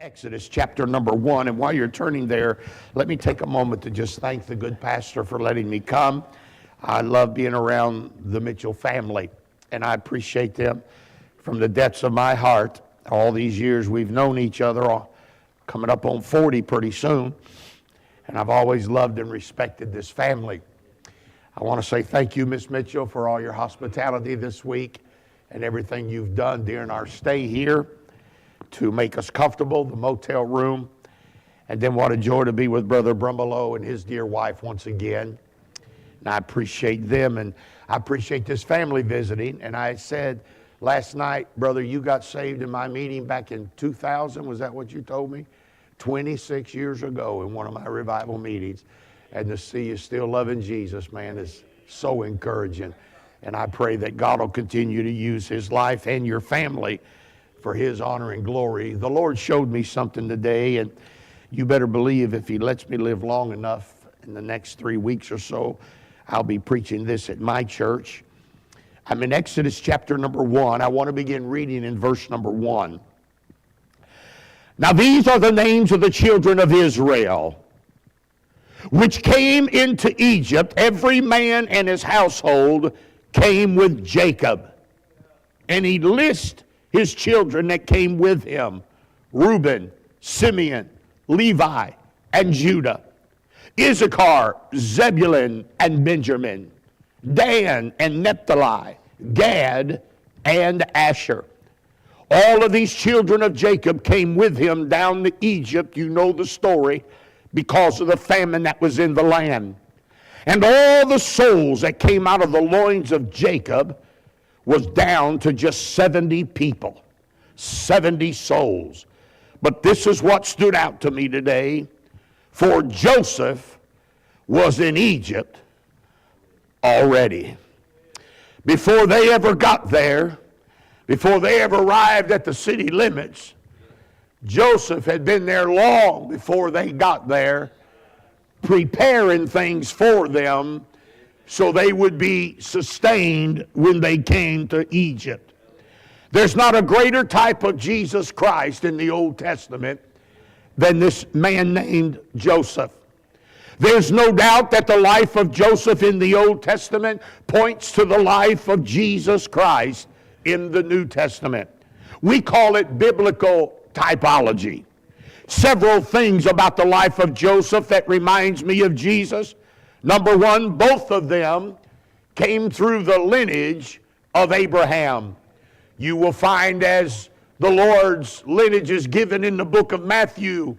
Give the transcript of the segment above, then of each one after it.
Exodus chapter number 1. And while you're turning there, let me take a moment to just thank the good pastor for letting me come. I love being around the Mitchell family, and I appreciate them from the depths of my heart. All these years we've known each other, coming up on 40 pretty soon, and I've always loved and respected this family. I want to say thank you, Miss Mitchell, for all your hospitality this week and everything you've done during our stay here to make us comfortable, the motel room. And then what a joy to be with Brother Brumbelow and his dear wife once again. And I appreciate them, and I appreciate this family visiting. And I said last night, brother, you got saved in my meeting back in 2000. Was that what you told me? 26 years ago in one of my revival meetings. And to see you still loving Jesus, man, is so encouraging. And I pray that God will continue to use his life and your family for his honor and glory. The Lord showed me something today, and you better believe if he lets me live long enough, in the next 3 weeks or so, I'll be preaching this at my church. I'm in Exodus chapter number 1. I want to begin reading in verse number 1. Now these are the names of the children of Israel, which came into Egypt. Every man and his household came with Jacob. And he lists his children that came with him: Reuben, Simeon, Levi, and Judah, Issachar, Zebulun, and Benjamin, Dan and Naphtali, Gad, and Asher. All of these children of Jacob came with him down to Egypt. You know the story, because of the famine that was in the land. And all the souls that came out of the loins of Jacob was down to just 70 people, 70 souls. But this is what stood out to me today. For Joseph was in Egypt already. Before they ever got there, before they ever arrived at the city limits, Joseph had been there long before they got there, preparing things for them so they would be sustained when they came to Egypt. There's not a greater type of Jesus Christ in the Old Testament than this man named Joseph. There's no doubt that the life of Joseph in the Old Testament points to the life of Jesus Christ in the New Testament. We call it biblical typology. Several things about the life of Joseph that reminds me of Jesus. Number one, both of them came through the lineage of Abraham. You will find as the Lord's lineage is given in the book of Matthew,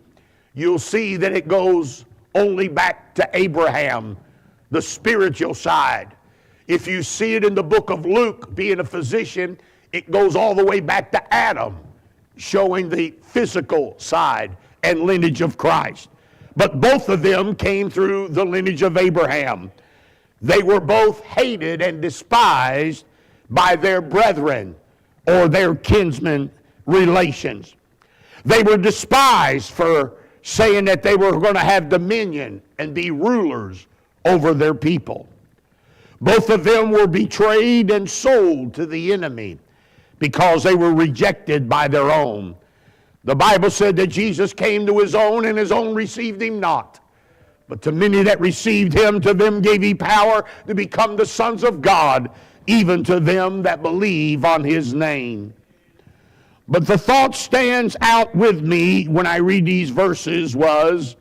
you'll see that it goes only back to Abraham, the spiritual side. If you see it in the book of Luke, being a physician, it goes all the way back to Adam, showing the physical side and lineage of Christ. But both of them came through the lineage of Abraham. They were both hated and despised by their brethren or their kinsmen relations. They were despised for saying that they were going to have dominion and be rulers over their people. Both of them were betrayed and sold to the enemy because they were rejected by their own. The Bible said that Jesus came to his own, and his own received him not. But to many that received him, to them gave he power to become the sons of God, even to them that believe on his name. But the thought stands out with me when I read these verses was,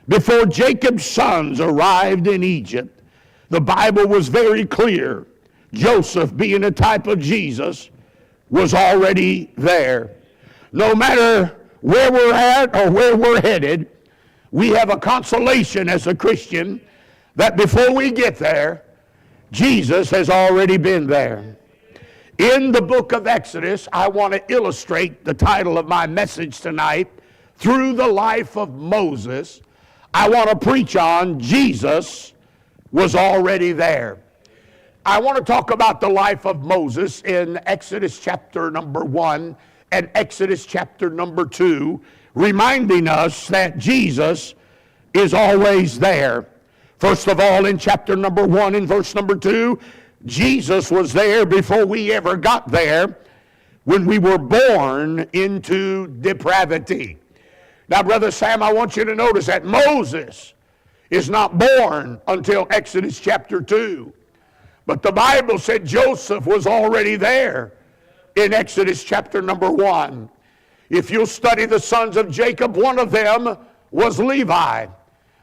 before Jacob's sons arrived in Egypt, the Bible was very clear. Joseph, being a type of Jesus, was already there. No matter where we're at or where we're headed, we have a consolation as a Christian that before we get there, Jesus has already been there. In the book of Exodus, I want to illustrate the title of my message tonight, through the life of Moses. I want to preach on Jesus was already there. I want to talk about the life of Moses in Exodus chapter number 1 and Exodus chapter number 2, reminding us that Jesus is always there. First of all, in chapter number 1 and verse number 2, Jesus was there before we ever got there, when we were born into depravity. Now, Brother Sam, I want you to notice that Moses is not born until Exodus chapter 2. But the Bible said Joseph was already there in Exodus chapter number 1. If you'll study the sons of Jacob, one of them was Levi.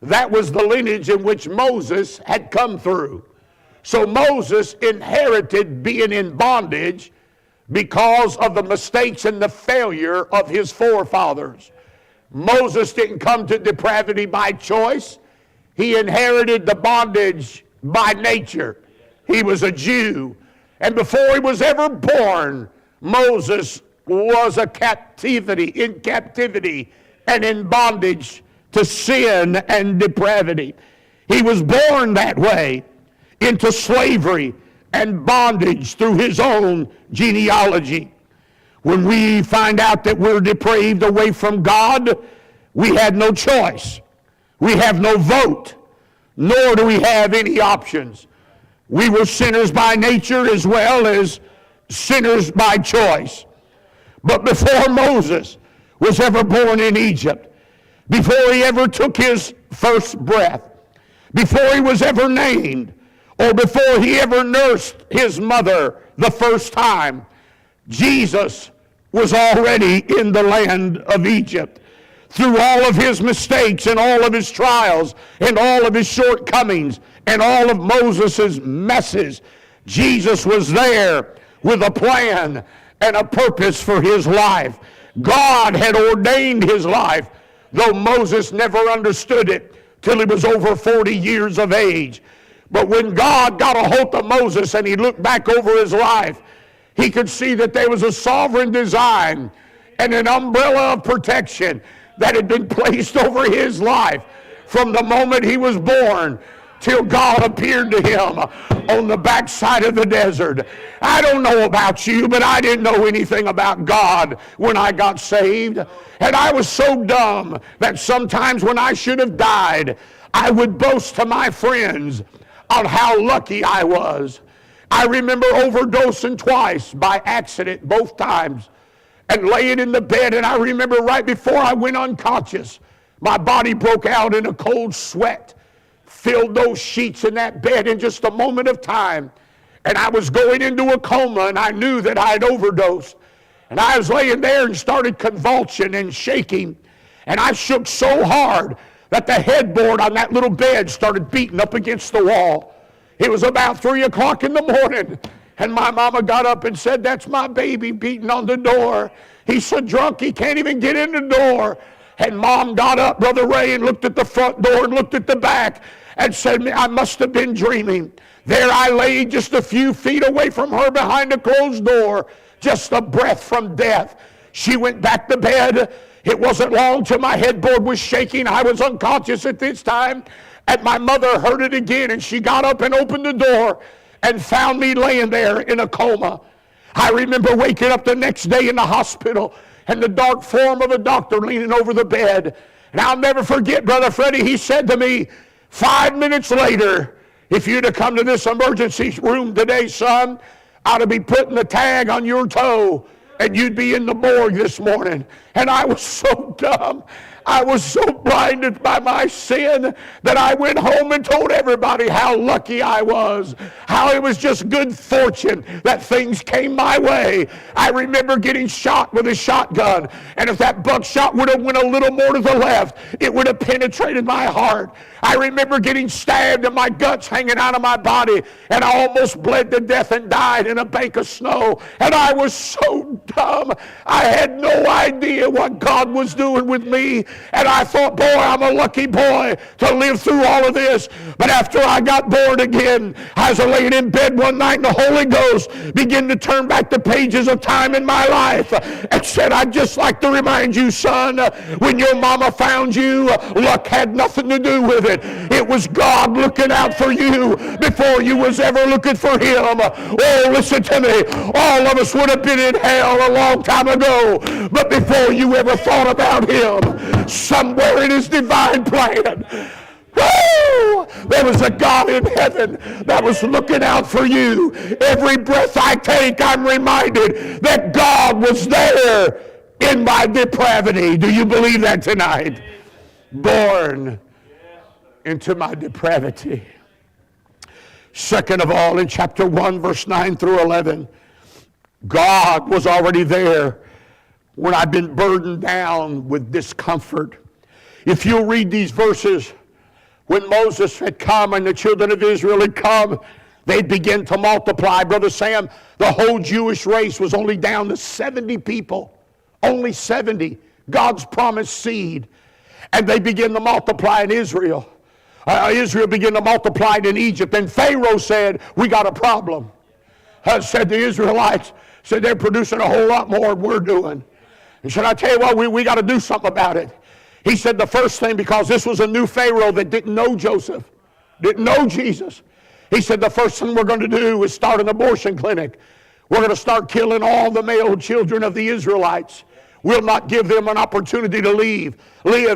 That was the lineage in which Moses had come through. So Moses inherited being in bondage because of the mistakes and the failure of his forefathers. Moses didn't come to depravity by choice. He inherited the bondage by nature. He was a Jew. And before he was ever born, Moses was in captivity and in bondage to sin and depravity. He was born that way into slavery and bondage through his own genealogy. When we find out that we're depraved away from God, we had no choice. We have no vote, nor do we have any options. We were sinners by nature as well as sinners by choice. But before Moses was ever born in Egypt, before he ever took his first breath, before he was ever named, or before he ever nursed his mother the first time, Jesus was already in the land of Egypt. Through all of his mistakes and all of his trials and all of his shortcomings and all of Moses' messes, Jesus was there with a plan and a purpose for his life. God had ordained his life, though Moses never understood it till he was over 40 years of age. But when God got a hold of Moses and he looked back over his life, he could see that there was a sovereign design and an umbrella of protection that had been placed over his life from the moment he was born till God appeared to him on the backside of the desert. I don't know about you, but I didn't know anything about God when I got saved. And I was so dumb that sometimes when I should have died, I would boast to my friends on how lucky I was. I remember overdosing twice by accident, both times, and laying in the bed. And I remember right before I went unconscious, my body broke out in a cold sweat, filled those sheets in that bed in just a moment of time. And I was going into a coma, and I knew that I had overdosed. And I was laying there and started convulsing and shaking. And I shook so hard that the headboard on that little bed started beating up against the wall. It was about 3 o'clock in the morning, and my mama got up and said, "That's my baby beating on the door. He's so drunk he can't even get in the door." And Mom got up, Brother Ray, and looked at the front door and looked at the back and said, "I must have been dreaming." There I lay just a few feet away from her behind a closed door, just a breath from death. She went back to bed. It wasn't long till my headboard was shaking. I was unconscious at this time. And my mother heard it again, and she got up and opened the door and found me laying there in a coma. I remember waking up the next day in the hospital and the dark form of a doctor leaning over the bed. And I'll never forget, Brother Freddie, he said to me 5 minutes later, "If you'd have come to this emergency room today, son, I'd have be putting the tag on your toe and you'd be in the morgue this morning." And I was so dumb. I was so blinded by my sin that I went home and told everybody how lucky I was, how it was just good fortune that things came my way. I remember getting shot with a shotgun, and if that buckshot would have went a little more to the left, it would have penetrated my heart. I remember getting stabbed and my guts hanging out of my body, and I almost bled to death and died in a bank of snow. And I was so dumb. I had no idea what God was doing with me. And I thought, boy, I'm a lucky boy to live through all of this. But after I got born again, I was laying in bed one night and the Holy Ghost began to turn back the pages of time in my life and said, "I'd just like to remind you, son, when your mama found you, luck had nothing to do with it. It was God looking out for you before you was ever looking for him." Oh, listen to me. All of us would have been in hell a long time ago, but before you ever thought about him, somewhere in his divine plan, there was a God in heaven that was looking out for you. Every breath I take, I'm reminded that God was there in my depravity. Do you believe that tonight? Born into my depravity. Second of all, in chapter 1, verse 9 through 11, God was already there when I've been burdened down with discomfort. If you read these verses, when Moses had come and the children of Israel had come, they'd begin to multiply. Brother Sam, the whole Jewish race was only down to 70 people. Only 70. God's promised seed. And they begin to multiply in Israel. Israel began to multiply in Egypt. And Pharaoh said, we got a problem. Said the Israelites, said they're producing a whole lot more than we're doing. He said, I tell you what, we got to do something about it. He said the first thing, because this was a new Pharaoh that didn't know Joseph, didn't know Jesus. He said the first thing we're going to do is start an abortion clinic. We're going to start killing all the male children of the Israelites. We'll not give them an opportunity to live.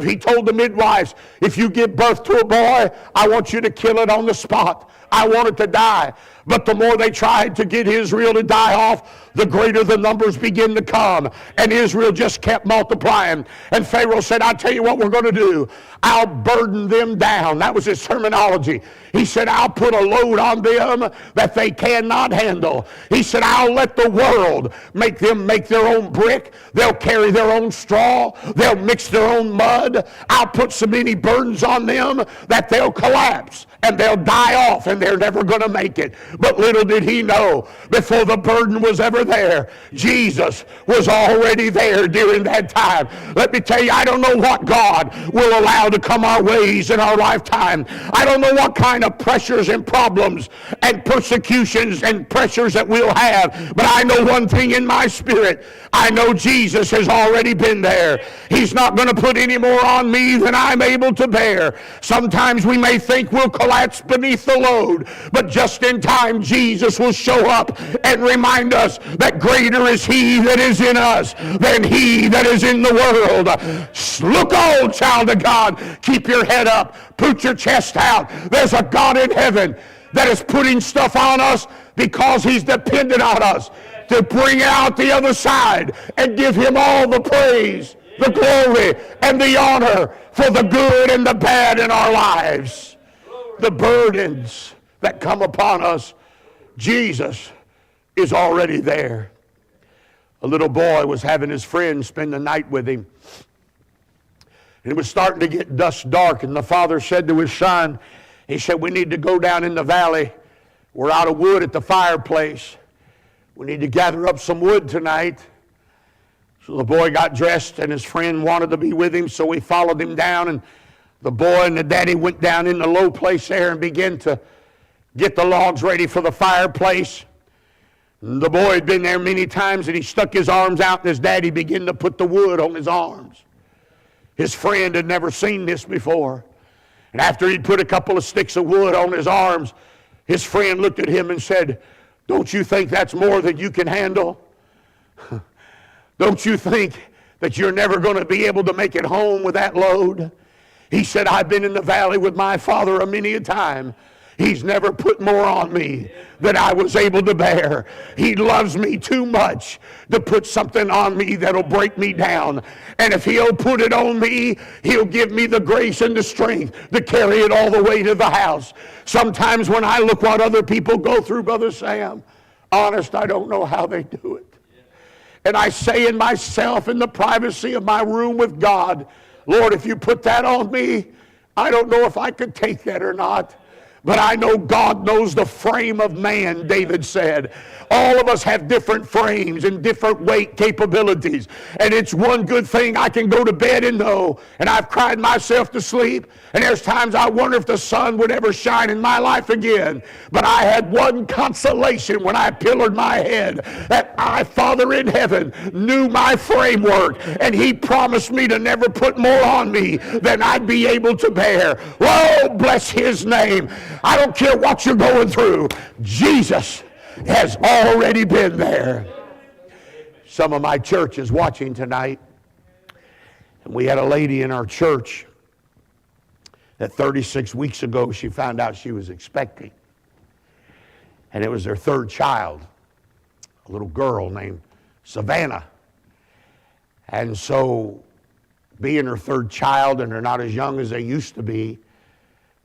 He told the midwives, if you give birth to a boy, I want you to kill it on the spot. I want it to die. But the more they tried to get Israel to die off, the greater the numbers begin to come. And Israel just kept multiplying. And Pharaoh said, I'll tell you what we're going to do. I'll burden them down. That was his terminology. He said, I'll put a load on them that they cannot handle. He said, I'll let the world make them make their own brick. They'll carry their own straw. They'll mix their own mud. I'll put so many burdens on them that they'll collapse and they'll die off and they're never going to make it. But little did he know, before the burden was ever there, Jesus was already there during that time. Let me tell you, I don't know what God will allow to come our ways in our lifetime. I don't know what kind of pressures and problems and persecutions and pressures that we'll have. But I know one thing in my spirit. I know Jesus has already been there. He's not going to put any more on me than I'm able to bear. Sometimes we may think we'll collapse beneath the load, but just in time Jesus will show up and remind us that greater is he that is in us than he that is in the world. Look on, child of God. Keep your head up. Put your chest out. There's a God in heaven that is putting stuff on us because he's dependent on us to bring out the other side and give him all the praise, the glory, and the honor for the good and the bad in our lives. The burdens that come upon us, Jesus is already there. A little boy was having his friend spend the night with him. And it was starting to get dusk dark, and the father said to his son, he said, we need to go down in the valley. We're out of wood at the fireplace. We need to gather up some wood tonight. So the boy got dressed, and his friend wanted to be with him, so he followed him down, and the boy and the daddy went down in the low place there and began to get the logs ready for the fireplace. And the boy had been there many times, and he stuck his arms out, and his daddy began to put the wood on his arms. His friend had never seen this before. And after he'd put a couple of sticks of wood on his arms, his friend looked at him and said, don't you think that's more than you can handle? Don't you think that you're never going to be able to make it home with that load? He said, I've been in the valley with my father a many a time. He's never put more on me than I was able to bear. He loves me too much to put something on me that'll break me down. And if he'll put it on me, he'll give me the grace and the strength to carry it all the way to the house. Sometimes when I look what other people go through, Brother Sam, honest, I don't know how they do it. And I say in myself, in the privacy of my room with God, Lord, if you put that on me, I don't know if I could take that or not. But I know God knows the frame of man, David said. All of us have different frames and different weight capabilities. And it's one good thing I can go to bed and know. And I've cried myself to sleep. And there's times I wonder if the sun would ever shine in my life again. But I had one consolation when I pillared my head, that my Father in heaven knew my framework. And he promised me to never put more on me than I'd be able to bear. Oh, bless his name. I don't care what you're going through. Jesus has already been there. Some of my church is watching tonight. And we had a lady in our church that 36 weeks ago she found out she was expecting. And it was their third child, a little girl named Savannah. And so, being her third child, and they're not as young as they used to be.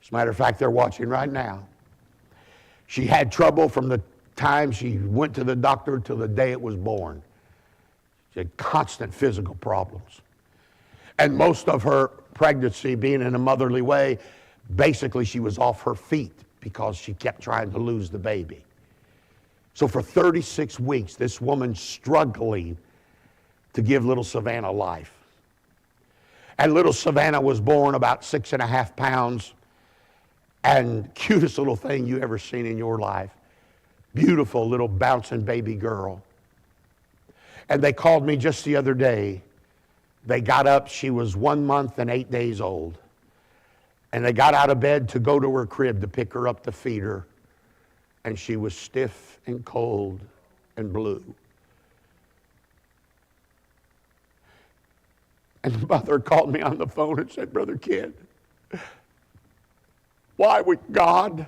As a matter of fact, they're watching right now. She had trouble from the time she went to the doctor till the day it was born. She had constant physical problems. And most of her pregnancy, being in a motherly way, basically she was off her feet because she kept trying to lose the baby. So for 36 weeks, this woman's struggling to give little Savannah life. And little Savannah was born about 6.5 pounds, and cutest little thing you ever seen in your life. Beautiful little bouncing baby girl. And they called me just the other day. They got up, she was 1 month and 8 days old. And they got out of bed to go to her crib to pick her up to feed her. And she was stiff and cold and blue. And the mother called me on the phone and said, Brother Kid, why would God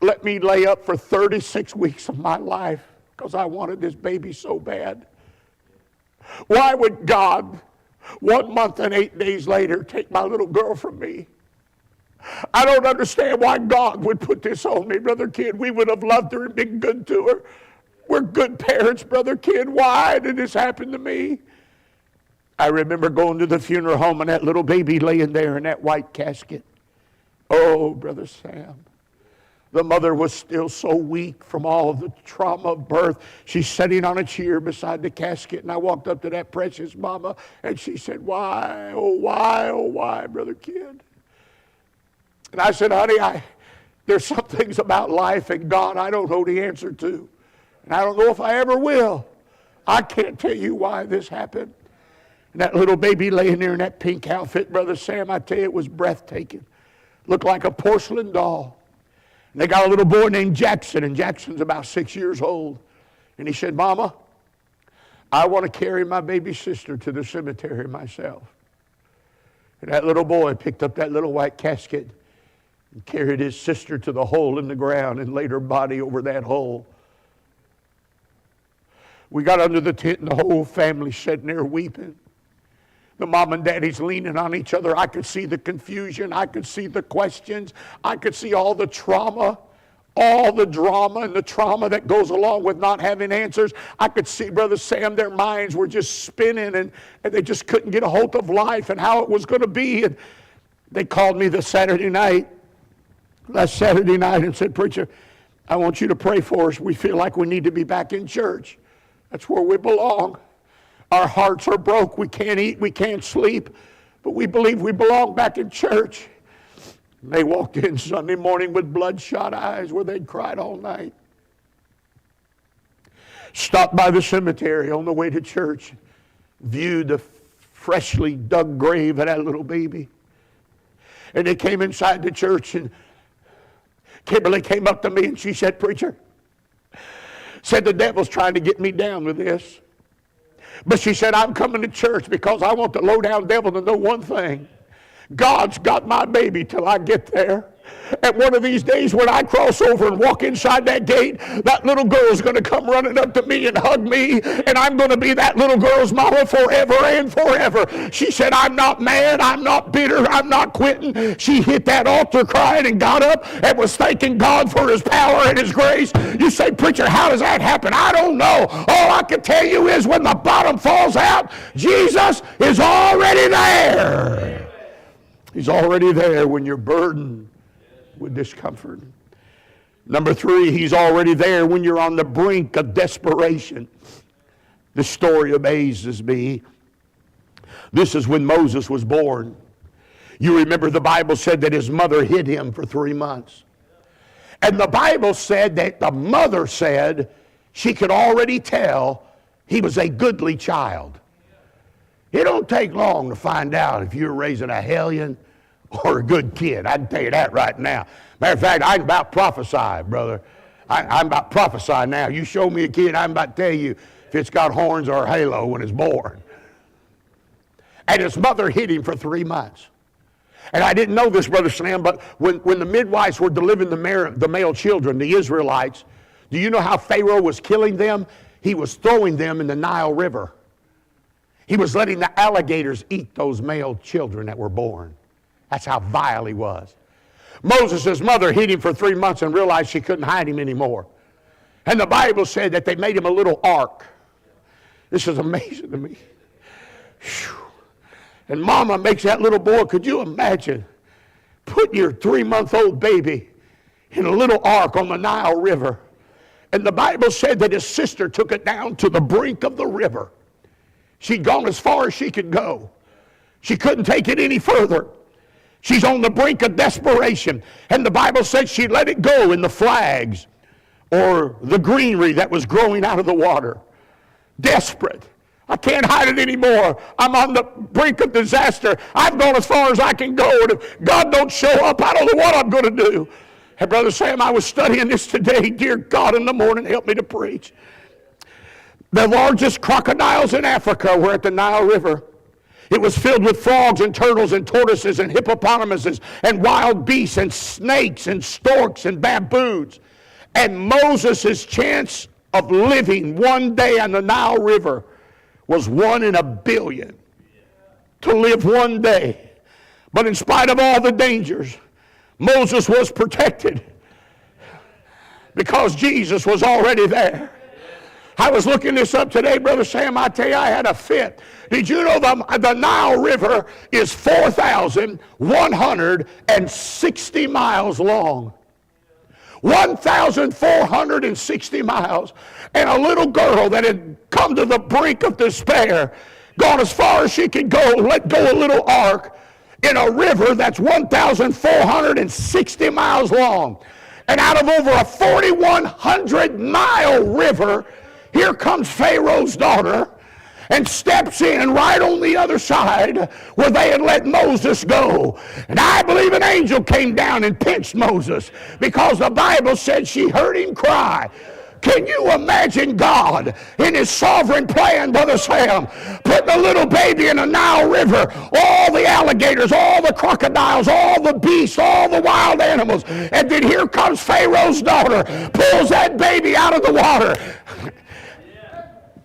let me lay up for 36 weeks of my life because I wanted this baby so bad? Why would God, 1 month and 8 days later, take my little girl from me? I don't understand why God would put this on me, Brother Kid. We would have loved her and been good to her. We're good parents, Brother Kid. Why did this happen to me? I remember going to the funeral home and that little baby laying there in that white casket. Oh, Brother Sam. The mother was still so weak from all of the trauma of birth. She's sitting on a chair beside the casket, and I walked up to that precious mama, and she said, why, oh, why, oh, why, Brother Kid? And I said, honey, there's some things about life and God I don't know the answer to. And I don't know if I ever will. I can't tell you why this happened. And that little baby laying there in that pink outfit, Brother Sam, I tell you, it was breathtaking. Looked like a porcelain doll. And they got a little boy named Jackson, and Jackson's about 6 years old. And he said, Mama, I want to carry my baby sister to the cemetery myself. And that little boy picked up that little white casket and carried his sister to the hole in the ground and laid her body over that hole. We got under the tent, and the whole family sitting there weeping. The mom and daddy's leaning on each other. I could see the confusion. I could see the questions. I could see all the trauma, all the drama and the trauma that goes along with not having answers. I could see, Brother Sam, their minds were just spinning, and they just couldn't get a hold of life and how it was going to be. And they called me last Saturday night, and said, Preacher, I want you to pray for us. We feel like we need to be back in church. That's where we belong. Our hearts are broke. We can't eat. We can't sleep. But we believe we belong back in church. And they walked in Sunday morning with bloodshot eyes where they'd cried all night. Stopped by the cemetery on the way to church. Viewed the freshly dug grave of that little baby. And they came inside the church, and Kimberly came up to me and she said, Preacher, said the devil's trying to get me down with this. But she said, I'm coming to church because I want the low-down devil to know one thing. God's got my baby till I get there. And one of these days when I cross over and walk inside that gate, that little girl's going to come running up to me and hug me, and I'm going to be that little girl's mama forever and forever. She said, I'm not mad, I'm not bitter, I'm not quitting. She hit that altar crying and got up and was thanking God for his power and his grace. You say, Preacher, how does that happen? I don't know. All I can tell you is when the bottom falls out, Jesus is already there. He's already there when you're burdened with discomfort. Number 3, he's already there when you're on the brink of desperation. The story amazes me. This is when Moses was born. You remember the Bible said that his mother hid him for 3 months. And the Bible said that the mother said she could already tell he was a goodly child. It don't take long to find out if you're raising a hellion or a good kid. I can tell you that right now. Matter of fact, I can about prophesy, brother. I'm about prophesy now. You show me a kid, I'm about to tell you if it's got horns or a halo when it's born. And his mother hid him for 3 months. And I didn't know this, Brother Sam, but when the midwives were delivering the male children, the Israelites, do you know how Pharaoh was killing them? He was throwing them in the Nile River. He was letting the alligators eat those male children that were born. That's how vile he was. Moses' mother hid him for 3 months and realized she couldn't hide him anymore. And the Bible said that they made him a little ark. This is amazing to me. Whew. And mama makes that little boy, could you imagine putting your 3-month-old baby in a little ark on the Nile River? And the Bible said that his sister took it down to the brink of the river. She'd gone as far as she could go. She couldn't take it any further. She's on the brink of desperation. And the Bible said she let it go in the flags or the greenery that was growing out of the water. Desperate. I can't hide it anymore. I'm on the brink of disaster. I've gone as far as I can go. And if God don't show up, I don't know what I'm going to do. And Brother Sam, I was studying this today. Dear God, in the morning, help me to preach. The largest crocodiles in Africa were at the Nile River. It was filled with frogs and turtles and tortoises and hippopotamuses and wild beasts and snakes and storks and baboons. And Moses' chance of living one day on the Nile River was 1 in a billion to live one day. But in spite of all the dangers, Moses was protected because Jesus was already there. I was looking this up today, Brother Sam. I tell you, I had a fit. Did you know the Nile River is 4,160 miles long? 1,460 miles. And a little girl that had come to the brink of despair, gone as far as she could go, let go a little ark in a river that's 1,460 miles long. And out of over a 4,100-mile river, here comes Pharaoh's daughter and steps in right on the other side where they had let Moses go. And I believe an angel came down and pinched Moses because the Bible said she heard him cry. Can you imagine God in his sovereign plan, Brother Sam, putting a little baby in a Nile River, all the alligators, all the crocodiles, all the beasts, all the wild animals, and then here comes Pharaoh's daughter, pulls that baby out of the water,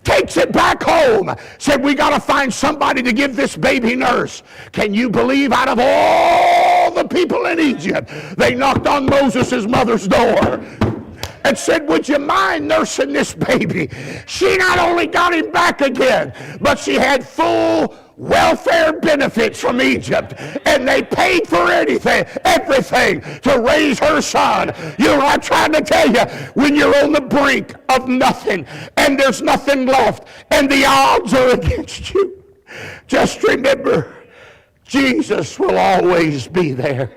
takes it back home, said, we got to find somebody to give this baby nurse. Can you believe out of all the people in Egypt, they knocked on Moses' mother's door and said, would you mind nursing this baby? She not only got him back again, but she had full welfare benefits from Egypt, and they paid for everything to raise her son. You know what I'm trying to tell you? When you're on the brink of nothing, and there's nothing left, and the odds are against you, just remember, Jesus will always be there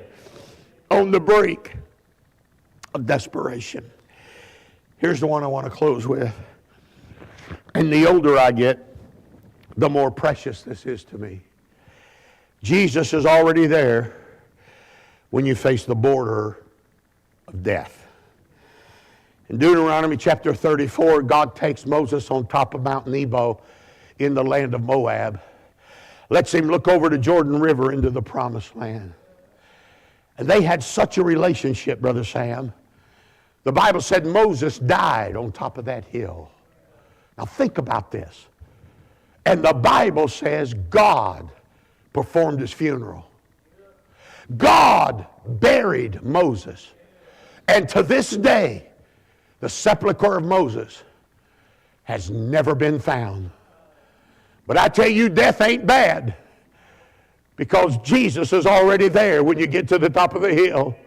on the brink of desperation. Here's the one I want to close with. And the older I get, the more precious this is to me. Jesus is already there when you face the border of death. In Deuteronomy chapter 34, God takes Moses on top of Mount Nebo in the land of Moab, lets him look over the Jordan River into the promised land. And they had such a relationship, Brother Sam. The Bible said Moses died on top of that hill. Now think about this. And the Bible says God performed his funeral. God buried Moses. And to this day, the sepulcher of Moses has never been found. But I tell you, death ain't bad, because Jesus is already there when you get to the top of the hill.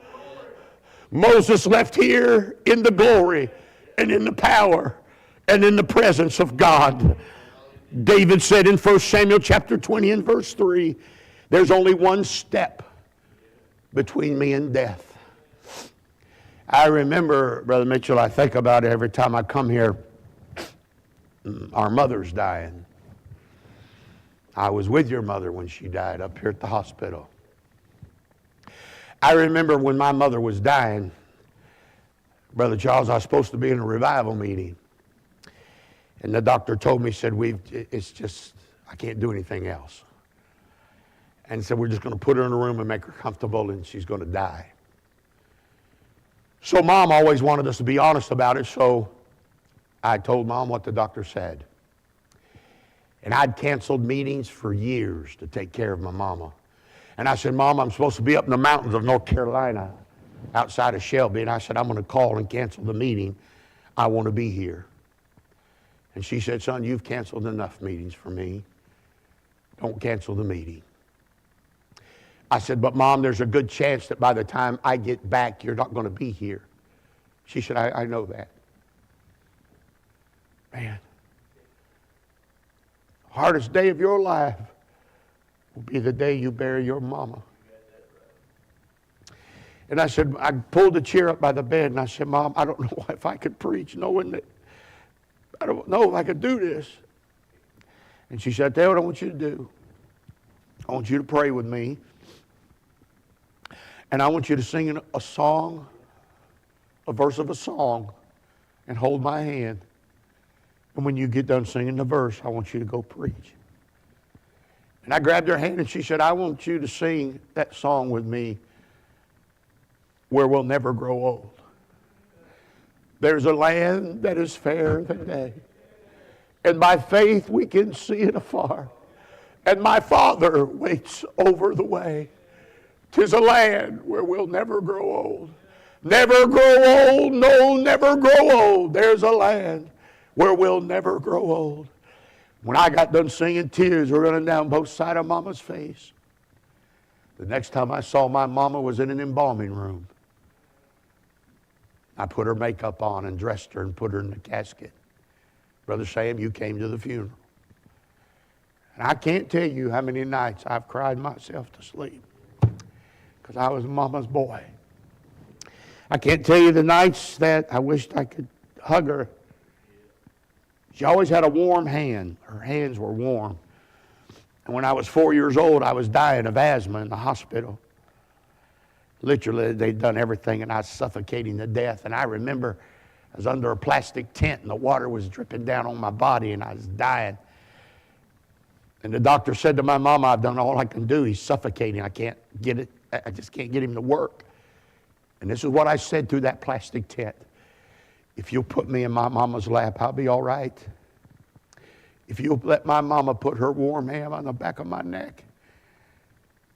Moses left here in the glory and in the power and in the presence of God. David said in 1 Samuel chapter 20 and verse 3, there's only one step between me and death. I remember, Brother Mitchell, I think about it every time I come here, our mother's dying. I was with your mother when she died up here at the hospital. I remember when my mother was dying, Brother Charles, I was supposed to be in a revival meeting. And the doctor told me, said, it's just, I can't do anything else. And said, we're just going to put her in a room and make her comfortable, and she's going to die. So Mom always wanted us to be honest about it, so I told Mom what the doctor said. And I'd canceled meetings for years to take care of my mama. And I said, Mom, I'm supposed to be up in the mountains of North Carolina outside of Shelby. And I said, I'm going to call and cancel the meeting. I want to be here. And she said, son, you've canceled enough meetings for me. Don't cancel the meeting. I said, but Mom, there's a good chance that by the time I get back, you're not going to be here. She said, I know that. Man, hardest day of your life will be the day you bury your mama. And I said, I pulled the chair up by the bed and I said, Mom, I don't know if I could preach knowing that, I don't know if I could do this. And she said, tell what I want you to do. I want you to pray with me. And I want you to sing a song, a verse of a song, and hold my hand. And when you get done singing the verse, I want you to go preach. And I grabbed her hand and she said, I want you to sing that song with me, Where We'll Never Grow Old. There's a land that is fair than day, and by faith we can see it afar. And my Father waits over the way. 'Tis a land where we'll never grow old. Never grow old, no, never grow old. There's a land where we'll never grow old. When I got done singing, tears were running down both sides of Mama's face. The next time I saw my mama was in an embalming room. I put her makeup on and dressed her and put her in the casket. Brother Sam, you came to the funeral. And I can't tell you how many nights I've cried myself to sleep because I was Mama's boy. I can't tell you the nights that I wished I could hug her. She always had a warm hand. Her hands were warm. And when I was 4 years old, I was dying of asthma in the hospital. Literally, they'd done everything, and I was suffocating to death. And I remember I was under a plastic tent, and the water was dripping down on my body, and I was dying. And the doctor said to my mama, I've done all I can do. He's suffocating. I can't get it. I just can't get him to work. And this is what I said through that plastic tent. If you'll put me in my mama's lap, I'll be all right. If you'll let my mama put her warm hand on the back of my neck.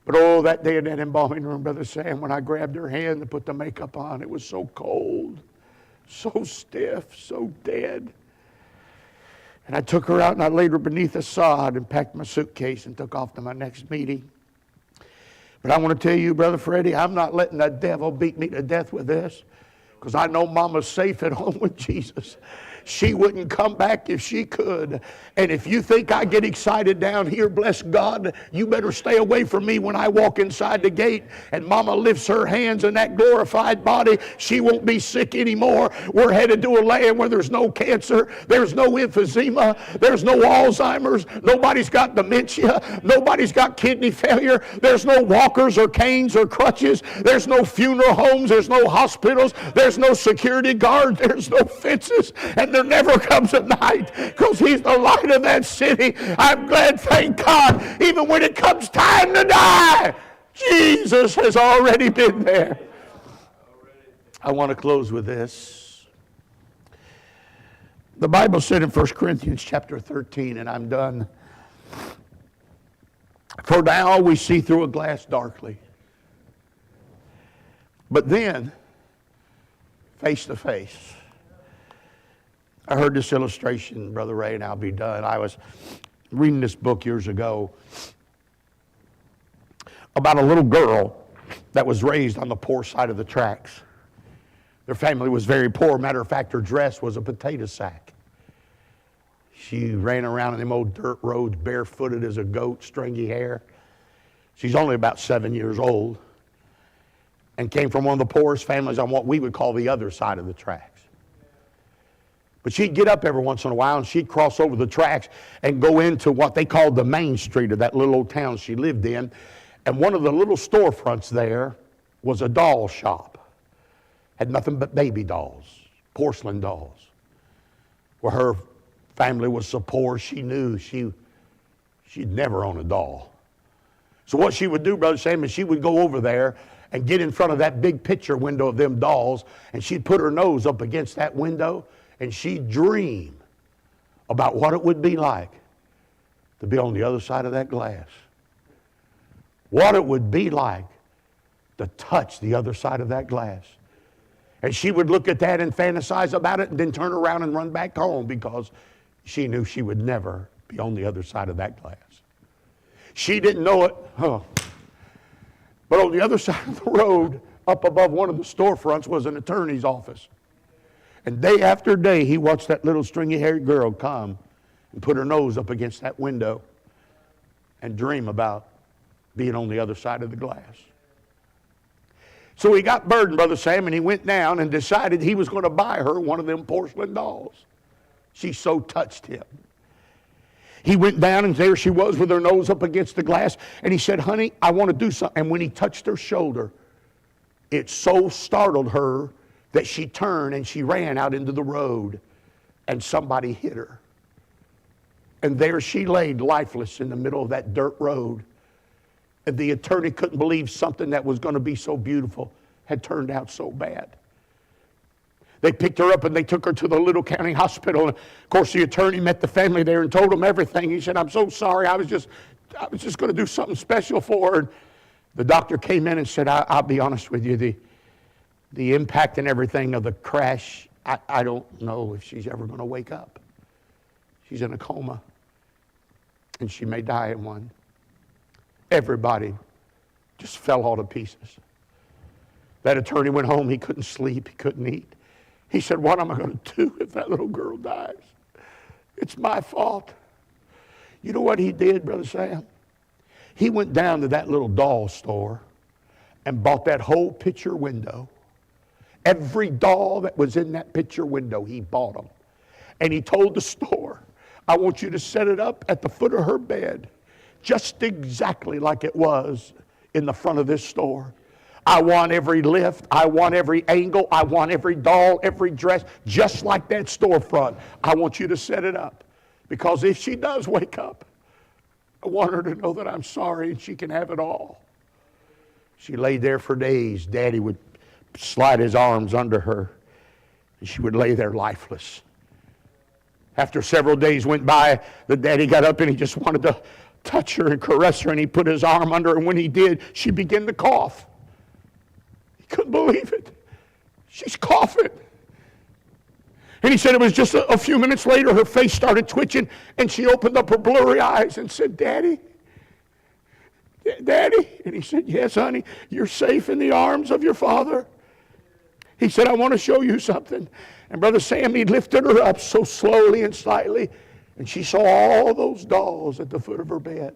But oh, that day in that embalming room, Brother Sam, when I grabbed her hand to put the makeup on, it was so cold, so stiff, so dead. And I took her out and I laid her beneath a sod and packed my suitcase and took off to my next meeting. But I want to tell you, Brother Freddie, I'm not letting the devil beat me to death with this, because I know Mama's safe at home with Jesus. She wouldn't come back if she could. And if you think I get excited down here, bless God, you better stay away from me when I walk inside the gate and Mama lifts her hands in that glorified body. She won't be sick anymore. We're headed to a land where there's no cancer, there's no emphysema, there's no Alzheimer's, nobody's got dementia, nobody's got kidney failure, there's no walkers or canes or crutches, there's no funeral homes, there's no hospitals, there's no security guards, there's no fences, and there never comes a night, because He's the light of that city. I'm glad, thank God, even when it comes time to die, Jesus has already been there. I want to close with this. The Bible said in 1 Corinthians chapter 13, and I'm done, for now we see through a glass darkly, but then face to face. I heard this illustration, Brother Ray, and I'll be done. I was reading this book years ago about a little girl that was raised on the poor side of the tracks. Their family was very poor. Matter of fact, her dress was a potato sack. She ran around in them old dirt roads barefooted as a goat, stringy hair. She's only about 7 years old and came from one of the poorest families on what we would call the other side of the tracks. But she'd get up every once in a while and she'd cross over the tracks and go into what they called the main street of that little old town she lived in. And one of the little storefronts there was a doll shop. Had nothing but baby dolls, porcelain dolls. Where her family was so poor, she knew she'd never own a doll. So what she would do, Brother Sam, is she would go over there and get in front of that big picture window of them dolls, and she'd put her nose up against that window, and she'd dream about what it would be like to be on the other side of that glass. What it would be like to touch the other side of that glass. And she would look at that and fantasize about it and then turn around and run back home because she knew she would never be on the other side of that glass. She didn't know it. But on the other side of the road, up above one of the storefronts, was an attorney's office. And day after day, he watched that little stringy-haired girl come and put her nose up against that window and dream about being on the other side of the glass. So he got burdened, Brother Sam, and he went down and decided he was going to buy her one of them porcelain dolls. She so touched him. He went down, and there she was with her nose up against the glass, and he said, honey, I want to do something. And when he touched her shoulder, it so startled her that she turned and she ran out into the road, and somebody hit her. And there she laid lifeless in the middle of that dirt road. And the attorney couldn't believe something that was going to be so beautiful had turned out so bad. They picked her up and they took her to the little county hospital. And of course, the attorney met the family there and told them everything. He said, I'm so sorry. I was just going to do something special for her. And the doctor came in and said, I'll be honest with you, the impact and everything of the crash, I don't know if she's ever going to wake up. She's in a coma, and she may die in one. Everybody just fell all to pieces. That attorney went home. He couldn't sleep. He couldn't eat. He said, what am I going to do if that little girl dies? It's my fault. You know what he did, Brother Sam? He went down to that little doll store and bought that whole picture window. Every doll that was in that picture window, he bought them. And he told the store, I want you to set it up at the foot of her bed, just exactly like it was in the front of this store. I want every lift, I want every angle, I want every doll, every dress, just like that storefront. I want you to set it up. Because if she does wake up, I want her to know that I'm sorry and she can have it all. She lay there for days. Daddy would slide his arms under her, and she would lay there lifeless. After several days went by, the daddy got up and he just wanted to touch her and caress her, and he put his arm under her, and when he did, she began to cough. He couldn't believe it. She's coughing. And he said it was just a few minutes later, her face started twitching, and she opened up her blurry eyes and said, Daddy? Daddy? And he said, yes, honey, you're safe in the arms of your father. He said, I want to show you something. And Brother Sam, he lifted her up so slowly and slightly, and she saw all those dolls at the foot of her bed.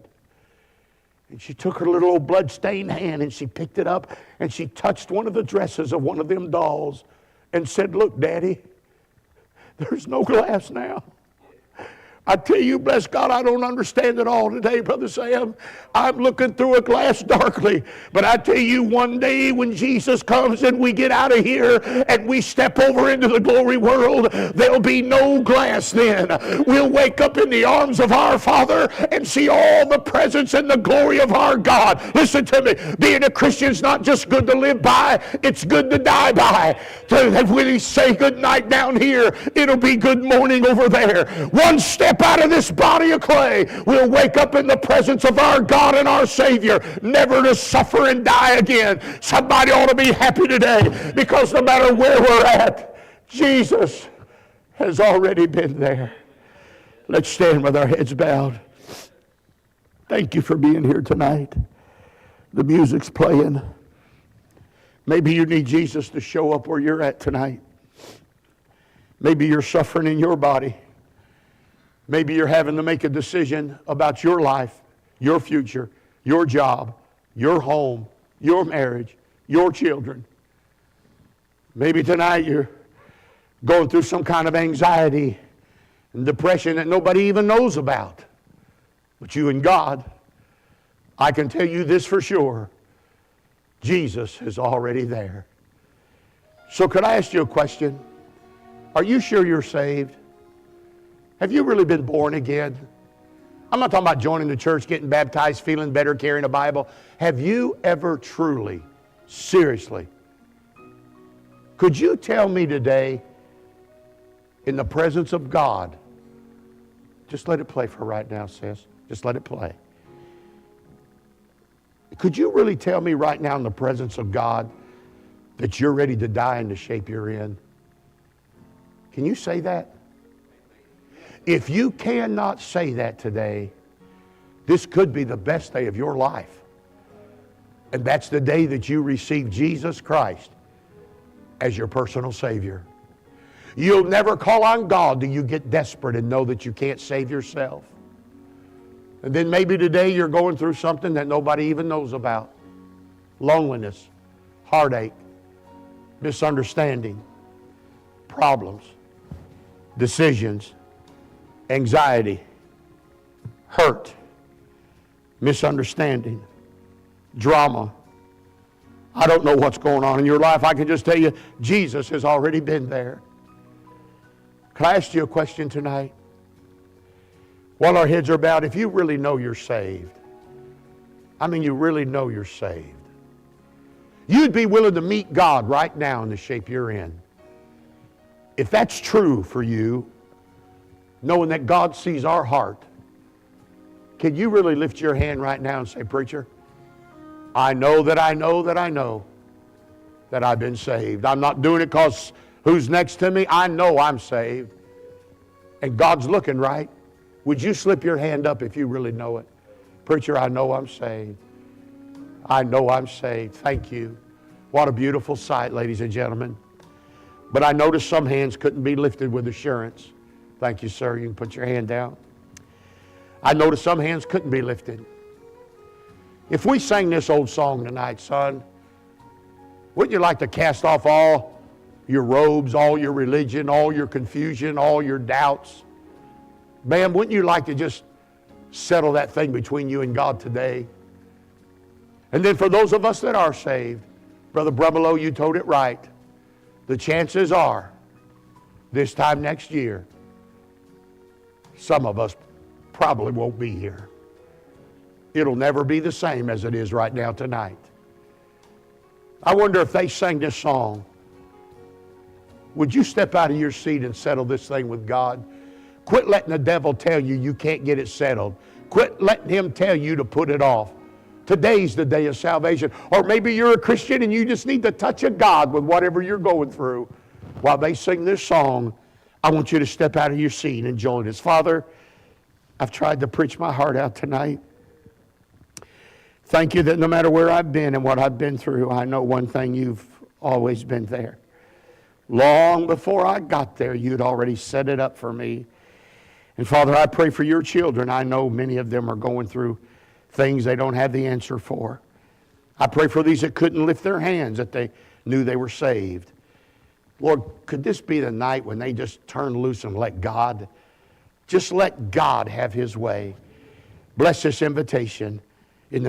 And she took her little old blood-stained hand and she picked it up and she touched one of the dresses of one of them dolls and said, look, Daddy, there's no glass now. I tell you, bless God, I don't understand it all today, Brother Sam. I'm looking through a glass darkly. But I tell you, one day when Jesus comes and we get out of here and we step over into the glory world, there'll be no glass then. We'll wake up in the arms of our Father and see all the presence and the glory of our God. Listen to me. Being a Christian is not just good to live by, it's good to die by. So that when we say good night down here, it'll be good morning over there. One step out of this body of clay, we'll wake up in the presence of our God and our Savior, never to suffer and die again. Somebody ought to be happy today, because no matter where we're at, Jesus has already been there. Let's stand with our heads bowed. Thank you for being here tonight. The music's playing. Maybe you need Jesus to show up where you're at tonight. Maybe you're suffering in your body. Maybe you're having to make a decision about your life, your future, your job, your home, your marriage, your children. Maybe tonight you're going through some kind of anxiety and depression that nobody even knows about. But you and God, I can tell you this for sure. Jesus is already there. So could I ask you a question? Are you sure you're saved? Have you really been born again? I'm not talking about joining the church, getting baptized, feeling better, carrying a Bible. Have you ever truly, seriously, could you tell me today, in the presence of God, just let it play for right now, sis. Just let it play. Could you really tell me right now in the presence of God that you're ready to die in the shape you're in? Can you say that? If you cannot say that today, this could be the best day of your life. And that's the day that you receive Jesus Christ as your personal Savior. You'll never call on God till you get desperate and know that you can't save yourself. And then maybe today you're going through something that nobody even knows about. Loneliness, heartache, misunderstanding, problems, decisions, anxiety, hurt, misunderstanding, drama. I don't know what's going on in your life. I can just tell you, Jesus has already been there. Can I ask you a question tonight? While our heads are bowed, if you really know you're saved, I mean you really know you're saved, you'd be willing to meet God right now in the shape you're in. If that's true for you, knowing that God sees our heart, can you really lift your hand right now and say, preacher, I know that I know that I know that I've been saved. I'm not doing it because who's next to me? I know I'm saved. And God's looking, right? Would you slip your hand up if you really know it? Preacher, I know I'm saved. I know I'm saved. Thank you. What a beautiful sight, ladies and gentlemen. But I noticed some hands couldn't be lifted with assurance. Thank you, sir. You can put your hand down. I noticed some hands couldn't be lifted. If we sang this old song tonight, son, wouldn't you like to cast off all your robes, all your religion, all your confusion, all your doubts? Ma'am, wouldn't you like to just settle that thing between you and God today? And then for those of us that are saved, Brother Brumelo, you told it right. The chances are, this time next year, some of us probably won't be here. It'll never be the same as it is right now tonight. I wonder if they sang this song, would you step out of your seat and settle this thing with God? Quit letting the devil tell you you can't get it settled. Quit letting him tell you to put it off. Today's the day of salvation. Or maybe you're a Christian and you just need the touch of God with whatever you're going through. While they sing this song, I want you to step out of your seat and join us. Father, I've tried to preach my heart out tonight. Thank you that no matter where I've been and what I've been through, I know one thing, you've always been there. Long before I got there, you'd already set it up for me. And Father, I pray for your children. I know many of them are going through things they don't have the answer for. I pray for these that couldn't lift their hands, that they knew they were saved. Lord, could this be the night when they just turn loose and let God, just let God have his way. Bless this invitation.